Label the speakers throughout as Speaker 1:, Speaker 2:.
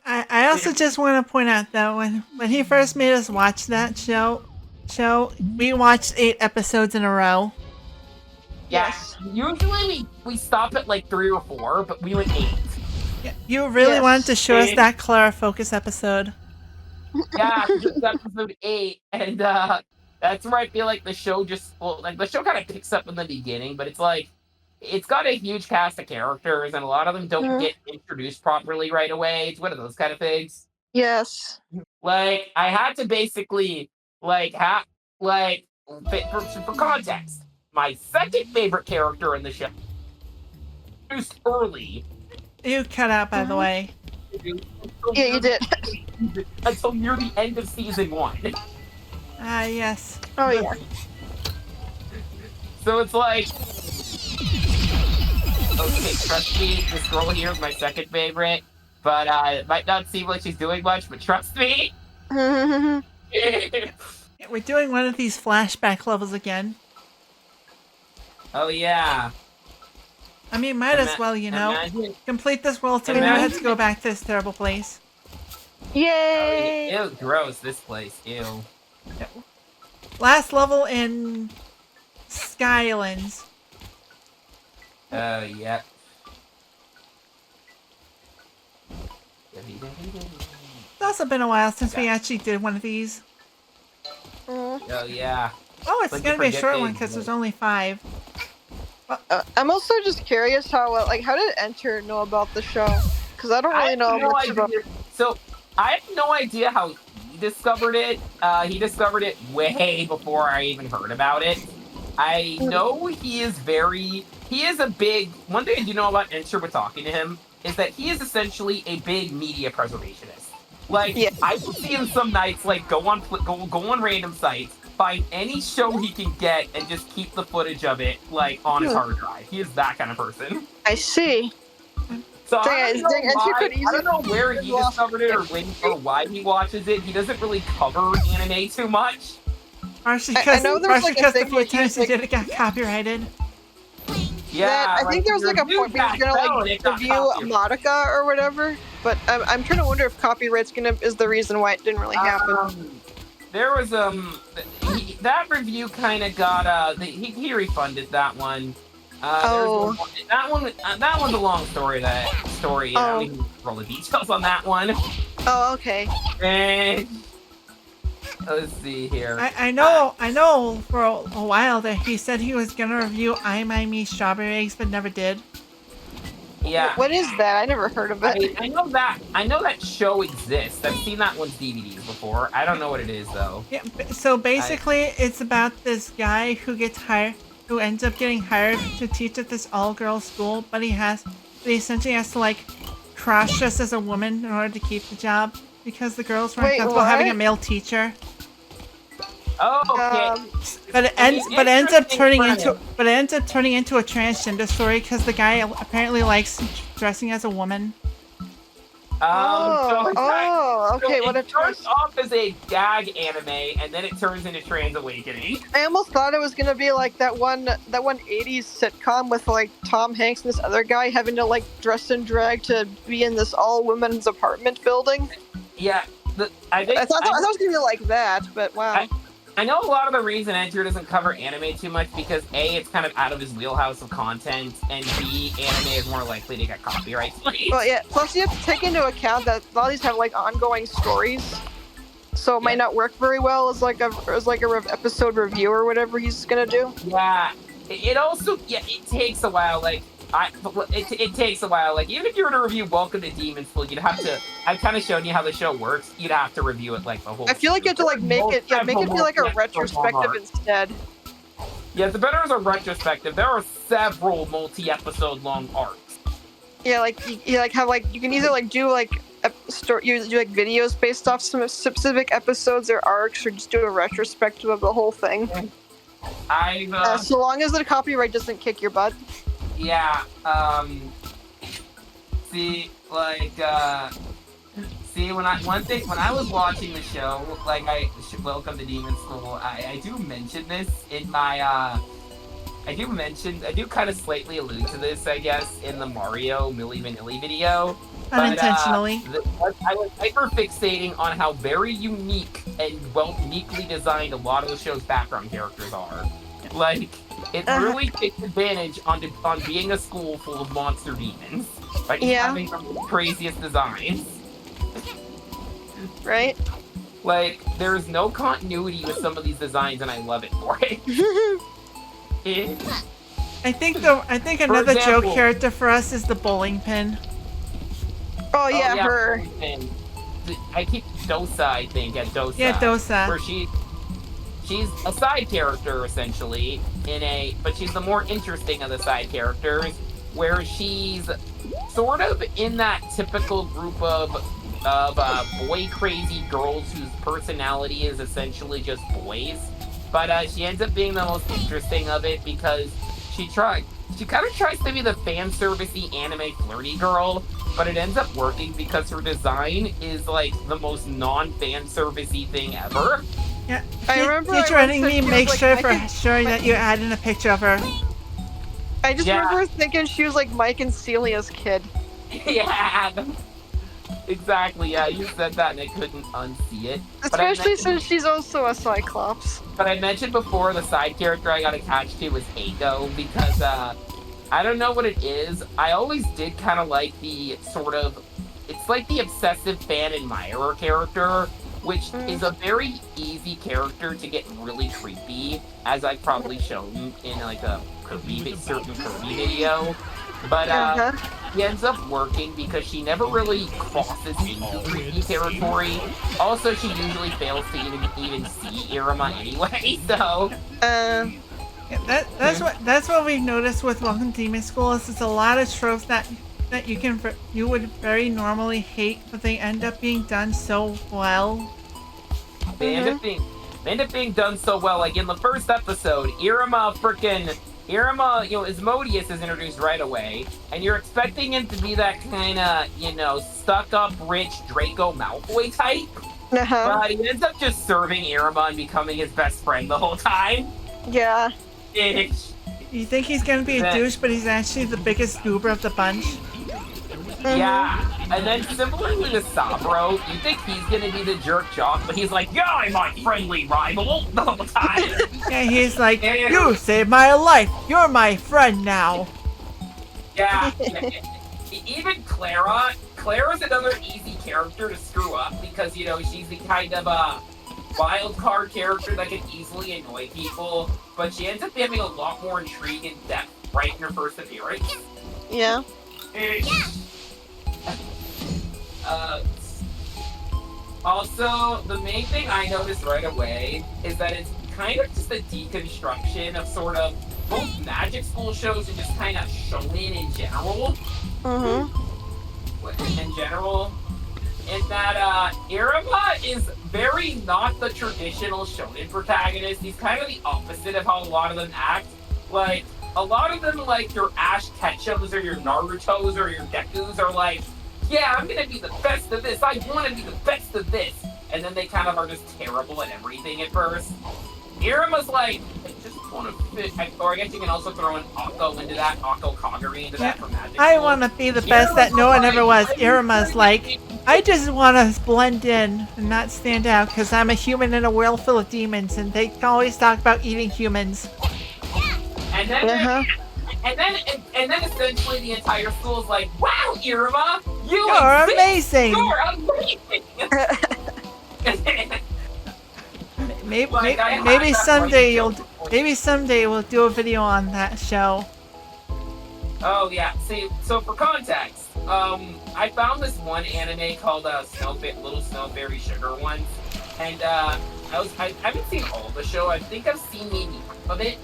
Speaker 1: I also just want to point out though, when he first made us watch that show, we watched 8 episodes in a row.
Speaker 2: Yeah,
Speaker 3: Yes.
Speaker 2: usually we stop at like 3 or 4, but we went 8.
Speaker 1: Yeah, you really wanted to
Speaker 3: Yes.
Speaker 1: show us that Clara Focus episode.
Speaker 2: Yeah, 'cause it's episode 8, and that's where I feel like the show just well, like the show kind of picks up in the beginning, but it's like it's got a huge cast of characters, and a lot of them don't
Speaker 3: Mhm.
Speaker 2: get introduced properly right away. It's one of those kind of things.
Speaker 3: Yes.
Speaker 2: Like I had to basically like have like for context, my second favorite character in the show introduced early
Speaker 1: You cut out, by the
Speaker 3: Mhm.
Speaker 1: way.
Speaker 3: Yeah, you did.
Speaker 2: until near the end of season 1.
Speaker 1: Ah, yes.
Speaker 3: Oh yeah.
Speaker 2: So it's like, okay, trust me, this girl here is my second favorite, but it might not seem like she's doing much, but trust me.
Speaker 3: Mhm.
Speaker 1: Yeah, we're doing one of these flashback levels again.
Speaker 2: Oh yeah.
Speaker 1: I mean, might as well,
Speaker 2: Imagine.
Speaker 1: complete this world so we
Speaker 2: Imagine-
Speaker 1: never have to go back to this terrible place.
Speaker 3: Yay!
Speaker 2: Ew, gross, this place. Ew.
Speaker 1: Last level in Skylands.
Speaker 2: Oh, yep.
Speaker 1: It's also been a while since we actually did one of these.
Speaker 3: Mhm.
Speaker 2: Oh, yeah.
Speaker 1: Oh, it's
Speaker 2: Like,
Speaker 1: gonna be a
Speaker 2: forget
Speaker 1: short
Speaker 2: they
Speaker 1: one because there's
Speaker 2: exist.
Speaker 1: only 5.
Speaker 3: I'm also just curious how did Enter know about the show? Because I don't
Speaker 2: I
Speaker 3: really
Speaker 2: have
Speaker 3: know
Speaker 2: no
Speaker 3: much about.
Speaker 2: idea. So, I have no idea how he discovered it. He discovered it way before I even heard about it. I know he is a big, one thing I do know about Enter with talking to him is that he is essentially a big media preservationist. Like,
Speaker 3: Yeah.
Speaker 2: I will see him some nights, like, go on random sites, find any show he can get, and just keep the footage of it, like, on his hard drive. He is that kind of person.
Speaker 3: I see.
Speaker 2: So
Speaker 3: Dang,
Speaker 2: I
Speaker 3: Enter
Speaker 2: don't
Speaker 3: could
Speaker 2: know, I don't know where
Speaker 3: easily
Speaker 2: he
Speaker 3: lost
Speaker 2: discovered it or why he watches it. He doesn't really cover anime too much.
Speaker 1: Partially
Speaker 3: I
Speaker 1: because
Speaker 3: know there was, like, a
Speaker 1: the
Speaker 3: thing
Speaker 1: few
Speaker 3: where he
Speaker 1: times
Speaker 3: was,
Speaker 1: he
Speaker 3: like-
Speaker 1: did it got copyrighted.
Speaker 2: Yeah,
Speaker 3: I think there was like a point where he was gonna like review Madoka or whatever, but I'm trying to wonder if copyright's is the reason why it didn't really happen.
Speaker 2: There was that review kind of got he refunded that one.
Speaker 3: Oh.
Speaker 2: That one's a long story. That story. I don't even roll the details on that one.
Speaker 3: Oh, okay.
Speaker 2: And let's see here.
Speaker 1: I know for a while that he said he was gonna review I My Me Strawberry Eggs, but never did.
Speaker 2: Yeah.
Speaker 3: What is that? I never heard of it.
Speaker 2: I know that show exists. I've seen that one's DVDs before. I don't know what it is though.
Speaker 1: Yeah, so basically it's about this guy who ends up getting hired to teach at this all-girls school, but he essentially has to like cross-dress as a woman in order to keep the job because the girls weren't
Speaker 3: Wait,
Speaker 1: comfortable having a
Speaker 3: what?
Speaker 1: male teacher.
Speaker 2: Oh, okay.
Speaker 1: But it ends up turning into a transgender story because the guy apparently likes dressing as a woman.
Speaker 3: Okay. What a
Speaker 2: it starts
Speaker 3: twist!
Speaker 2: off as a gag anime, and then it turns into Trans Awakening.
Speaker 3: I almost thought it was gonna be like that one '80s sitcom with like Tom Hanks and this other guy having to like dress and drag to be in this all women's apartment building.
Speaker 2: Yeah,
Speaker 3: I thought it was gonna be like that, but wow.
Speaker 2: I know a lot of the reason Enter doesn't cover anime too much because A, it's kind of out of his wheelhouse of content, and B, anime is more likely to get copyright claims.
Speaker 3: Well, yeah. Plus, you have to take into account that a lot of these have like ongoing stories, so it might not work very well as like a episode review or whatever he's gonna do.
Speaker 2: Yeah, it also it takes a while. Like it takes a while. Like even if you were to review Welcome to Demon School, you'd have to. I've kind of shown you how the show works. You'd have to review it like the whole.
Speaker 3: I feel like you have to like make it be like a retrospective instead.
Speaker 2: Yeah, the better as a retrospective. There are several multi-episode long arcs.
Speaker 3: Yeah, like you can either like do like you do like videos based off some specific episodes or arcs, or just do a retrospective of the whole thing. So long as the copyright doesn't kick your butt.
Speaker 2: Yeah. See, like, when I was watching the show, like, Welcome to Demon School, I do mention this in my, I do kind of slightly allude to this, I guess, in the Mario Milli Vanilli video.
Speaker 1: Unintentionally.
Speaker 2: I was hyper fixating on how very unique and uniquely designed a lot of the show's background characters are. Like, it really takes advantage on being a school full of monster demons. Like, having the craziest designs.
Speaker 3: Right?
Speaker 2: Like, there's no continuity with some of these designs, and I love it for it.
Speaker 1: I think another joke character for us is the bowling pin.
Speaker 3: Oh yeah, her.
Speaker 2: And I keep Dosa, I think, at Dosa.
Speaker 1: Yeah, Dosa.
Speaker 2: Where she's a side character essentially but she's the more interesting of the side characters, where she's sort of in that typical group of boy crazy girls whose personality is essentially just boys. But she ends up being the most interesting of it because she kind of tries to be the fan servicey anime flirty girl, but it ends up working because her design is like the most non-fan servicey thing ever.
Speaker 1: Yeah,
Speaker 3: I remember
Speaker 1: future editing me, make sure
Speaker 3: sure
Speaker 1: that you add in a picture of her.
Speaker 3: I just remember thinking she was like Mike and Celia's kid.
Speaker 2: Yeah, exactly. Yeah, you said that and I couldn't unsee it.
Speaker 3: Especially since she's also a Cyclops.
Speaker 2: But I mentioned before the side character I got attached to was Eiko because I don't know what it is. I always did kind of like the sort of, it's like the obsessive fan admirer character, which is a very easy character to get really creepy, as I've probably shown in like a certain Kirby video. But he ends up working because she never really crosses into creepy territory. Also, she usually fails to even see Iruma anyway, so...
Speaker 1: Yeah, that's what we've noticed with Welcome to Demon School is there's a lot of tropes that you would very normally hate, but they end up being done so well.
Speaker 2: They end up being done so well. Like in the first episode, Iruma, Asmodeus is introduced right away, and you're expecting him to be that kind of, stuck-up, rich Draco Malfoy type. But he ends up just serving Iruma and becoming his best friend the whole time.
Speaker 3: Yeah.
Speaker 1: You think he's gonna be a douche, but he's actually the biggest goober of the bunch.
Speaker 2: Yeah, and then similarly to Sabro, you think he's gonna be the jerk jock, but he's like, "Yeah, I'm my friendly rival," the whole time.
Speaker 1: Yeah, he's like, "You saved my life. You're my friend now."
Speaker 2: Yeah. Even Clara's another easy character to screw up because she's the kind of wild card character that can easily annoy people, but she ends up having a lot more intrigue and depth right in her first appearance.
Speaker 3: Yeah.
Speaker 2: Also, the main thing I noticed right away is that it's kind of just a deconstruction of sort of both magic school shows and just kind of shonen in general. In general. In that, Iruma is very not the traditional shonen protagonist. He's kind of the opposite of how a lot of them act. Like, a lot of them, like your Ash Ketchums or your Narutos or your Dekus are like, yeah, I'm gonna be the best of this. I want to be the best of this. And then they kind of are just terrible at everything at first. Iruma's like, I just want to fit. Or I guess you can also throw an Akko into that, Akko Kagari into that from Magic.
Speaker 1: I want to be the best that no one ever was. Iruma's like, I just want to blend in and not stand out because I'm a human in a world full of demons, and they always talk about eating humans.
Speaker 2: And then, and then essentially the entire school is like, "Wow, Iruma, you're
Speaker 1: amazing!
Speaker 2: You're amazing!"
Speaker 1: Maybe someday we'll do a video on that show.
Speaker 2: Oh yeah. See, so for context, I found this one anime called Little Snow Fairy Sugar once, and I haven't seen all the show. I think I've seen maybe half of it.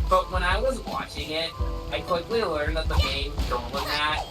Speaker 2: But when I was watching it, I quickly learned that the main girl in that,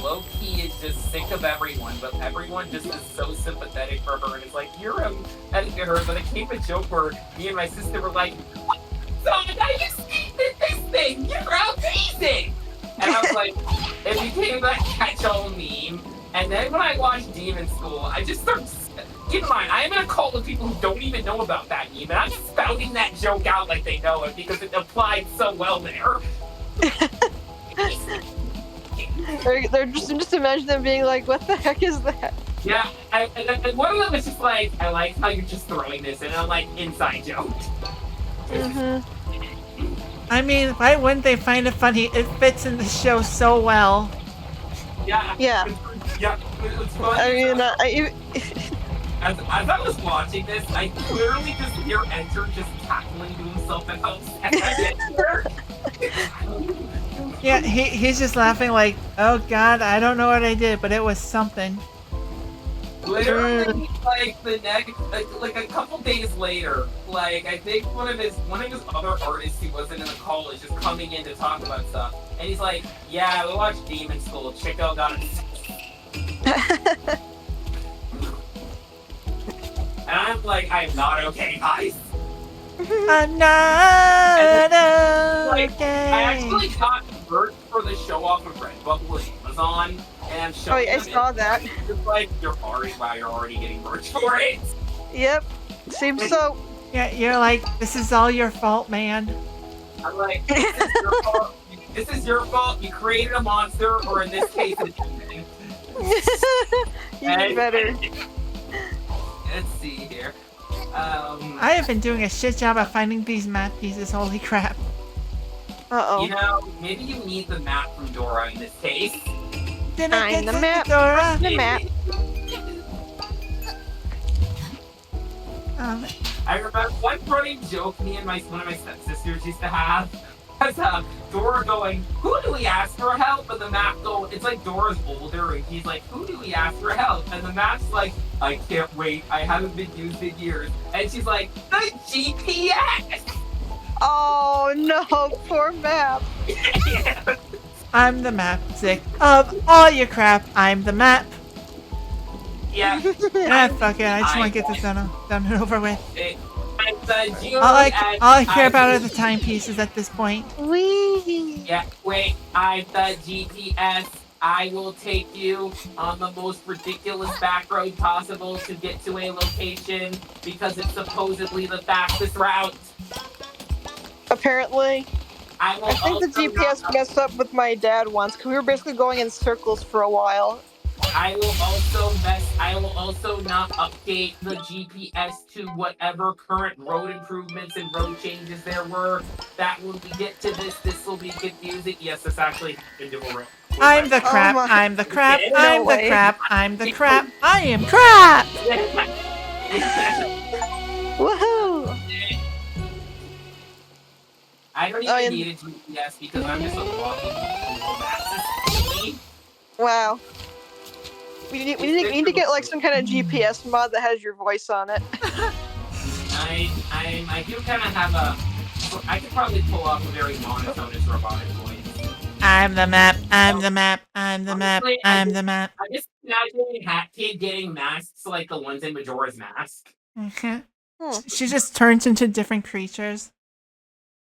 Speaker 2: low-key is just sick of everyone, but everyone just is so sympathetic for her, and it's like, you're empathetic to her, but it came a joke where me and my sister were like, "Son, I just did this thing! You're amazing!" And I was like, it became that catch-all meme, and then when I watched Demon School, I just started... Keep in mind, I am in a cult of people who don't even know about that meme, and I'm spouting that joke out like they know it because it applied so well there.
Speaker 3: They're just imagine them being like, what the heck is that?
Speaker 2: Yeah, and one of them is just like, I like how you're just throwing this, and I'm like, inside joke.
Speaker 1: I mean, why wouldn't they find it funny? It fits in the show so well.
Speaker 2: Yeah.
Speaker 3: Yeah.
Speaker 2: Yeah, it's funny.
Speaker 3: I mean,
Speaker 2: as I was watching this, I clearly just hear Enter just cackling to himself at how sad I get.
Speaker 1: Yeah, he's just laughing like, oh god, I don't know what I did, but it was something.
Speaker 2: Literally, like the next, like a couple days later, like I think one of his other artists who wasn't in the college is coming in to talk about stuff, and he's like, "Yeah, we watched Demon School. Chico got it." And I'm like, I'm not okay, guys.
Speaker 1: I'm not
Speaker 2: Like,
Speaker 1: okay.
Speaker 2: I actually got merch for the show off of Redbubble and Amazon, and I'm
Speaker 3: oh,
Speaker 2: showing
Speaker 3: yeah, I
Speaker 2: them
Speaker 3: saw that.
Speaker 2: It's like, you're already getting merch for it.
Speaker 3: Yep. Seems so.
Speaker 1: Yeah, you're like, this is all your fault, man.
Speaker 2: I'm like, this is your fault. This is your fault. You created a monster, or in this case, a demon.
Speaker 3: Even better.
Speaker 2: Let's see here.
Speaker 1: I have been doing a shit job of finding these map pieces, holy crap.
Speaker 3: Uh-oh.
Speaker 2: You know, maybe you need the map from Dora in this case.
Speaker 1: Did I
Speaker 3: Find
Speaker 1: get
Speaker 3: the map.
Speaker 1: Dora?
Speaker 3: The map.
Speaker 2: I remember one running joke me and one of my stepsisters used to have was Dora going, "Who do we ask for help?" And the map it's like Dora's older and he's like, "Who do we ask for help?" And the map's like, "I can't wait. I haven't been used in years." And she's like, "The GPS."
Speaker 3: Oh no, poor map.
Speaker 1: I'm the map, sick of all your crap. I'm the map.
Speaker 2: Yeah.
Speaker 1: Fuck it. I just want to get this done and over with.
Speaker 2: All
Speaker 1: I care about are the timepieces at this point.
Speaker 3: Wee.
Speaker 2: Yeah, wait, I'm the GPS. I will take you on the most ridiculous back road possible to get to a location because it's supposedly the fastest route.
Speaker 3: Apparently.
Speaker 2: I
Speaker 3: think the GPS messed up with my dad once because we were basically going in circles for a while.
Speaker 2: I will also not update the GPS to whatever current road improvements and road changes there were. That when we get to this will be confusing. Yes, this actually happened to a road.
Speaker 1: I'm the crap.
Speaker 3: my-
Speaker 1: I'm the crap.
Speaker 2: No
Speaker 1: I'm the
Speaker 3: way.
Speaker 1: crap. I'm the crap. I am crap.
Speaker 3: Woohoo!
Speaker 2: I don't even need a GPS because I'm just a walking Google Maps.
Speaker 3: Wow. We need to get like some kind of GPS mod that has your voice on it.
Speaker 2: I do kind of have I could probably pull off a very monotonous robotic voice.
Speaker 1: I'm the map. I'm the map. I'm the map.
Speaker 2: Honestly,
Speaker 1: I'm the map.
Speaker 2: I just imagining Hat Kid getting masks like the ones in Majora's Mask.
Speaker 1: She just turns into different creatures.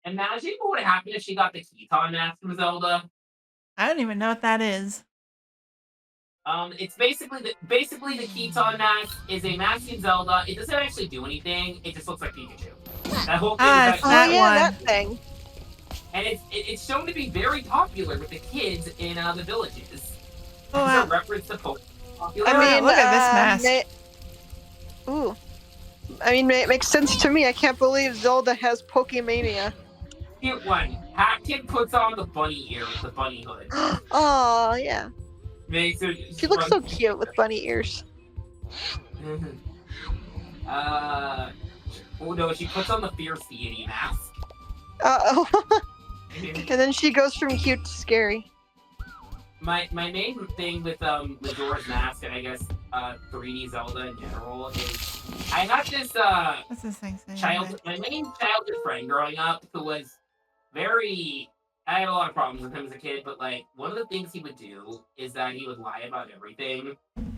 Speaker 2: Imagine what would happen if she got the Keaton mask from Zelda.
Speaker 1: I don't even know what that is.
Speaker 2: It's basically the Keaton mask is a mask in Zelda. It doesn't actually do anything. It just looks like Pikachu. That whole thing is
Speaker 1: That
Speaker 3: yeah,
Speaker 1: one.
Speaker 3: that thing.
Speaker 2: and it's shown to be very popular with the kids in the villages.
Speaker 1: Oh,
Speaker 2: It's
Speaker 1: wow.
Speaker 2: a reference to Pokemon.
Speaker 1: I mean, look at this mask.
Speaker 3: Ooh. I mean, it makes sense to me. I can't believe Zelda has Pokemania.
Speaker 2: Cute one. Hat Kid puts on the bunny ear with the bunny hood.
Speaker 3: Oh, yeah.
Speaker 2: Makes her.
Speaker 3: She looks so cute with bunny ears.
Speaker 2: Oh no, she puts on the fierce deity mask.
Speaker 3: Uh-oh. And then she goes from cute to scary.
Speaker 2: My main thing with Majora's Mask and I guess 3D Zelda in general is I had this
Speaker 1: What's this thing saying?
Speaker 2: my main childhood friend growing up who was very I had a lot of problems with him as a kid, but like one of the things he would do is that he would lie about everything.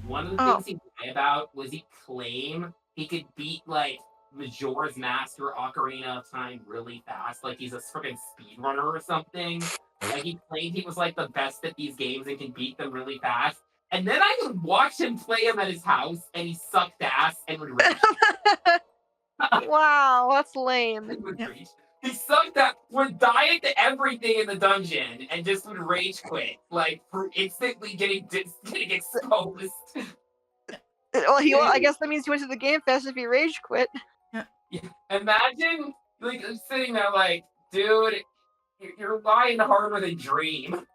Speaker 2: One of the things he'd lie about was he'd claim he could beat like Majora's Mask or Ocarina of Time really fast, like he's a freaking speedrunner or something. Like he claimed he was like the best at these games and can beat them really fast. And then I would watch him play him at his house, and he sucked ass and would rage.
Speaker 3: Wow, that's lame.
Speaker 2: And would rage. He sucked at would die at everything in the dungeon and just would rage quit, like for instantly getting exposed.
Speaker 3: Well, I guess that means he went to the game fast if he rage quit.
Speaker 2: Yeah. Imagine like sitting there like, dude, you're lying harder than Dream.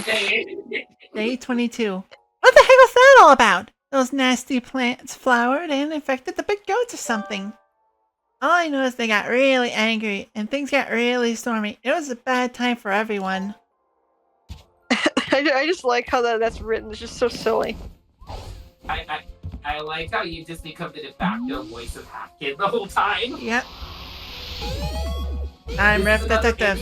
Speaker 1: Day 22. What the heck was that all about? Those nasty plants flowered and infected the big goats or something. All I know is they got really angry and things got really stormy. It was a bad time for everyone.
Speaker 3: I just like how that's written. It's just so silly.
Speaker 2: I like how you just become the de facto voice of Hackett the whole time.
Speaker 1: Yep. I'm Riff Detective.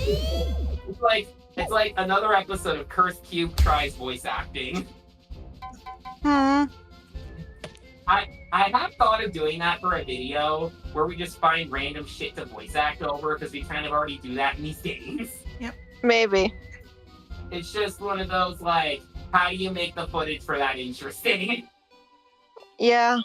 Speaker 2: It's like another episode of Cursed Cube tries voice acting. I have thought of doing that for a video where we just find random shit to voice act over because we kind of already do that in these games.
Speaker 1: Yep.
Speaker 3: Maybe.
Speaker 2: It's just one of those like, how do you make the footage for that interesting?
Speaker 3: Yeah.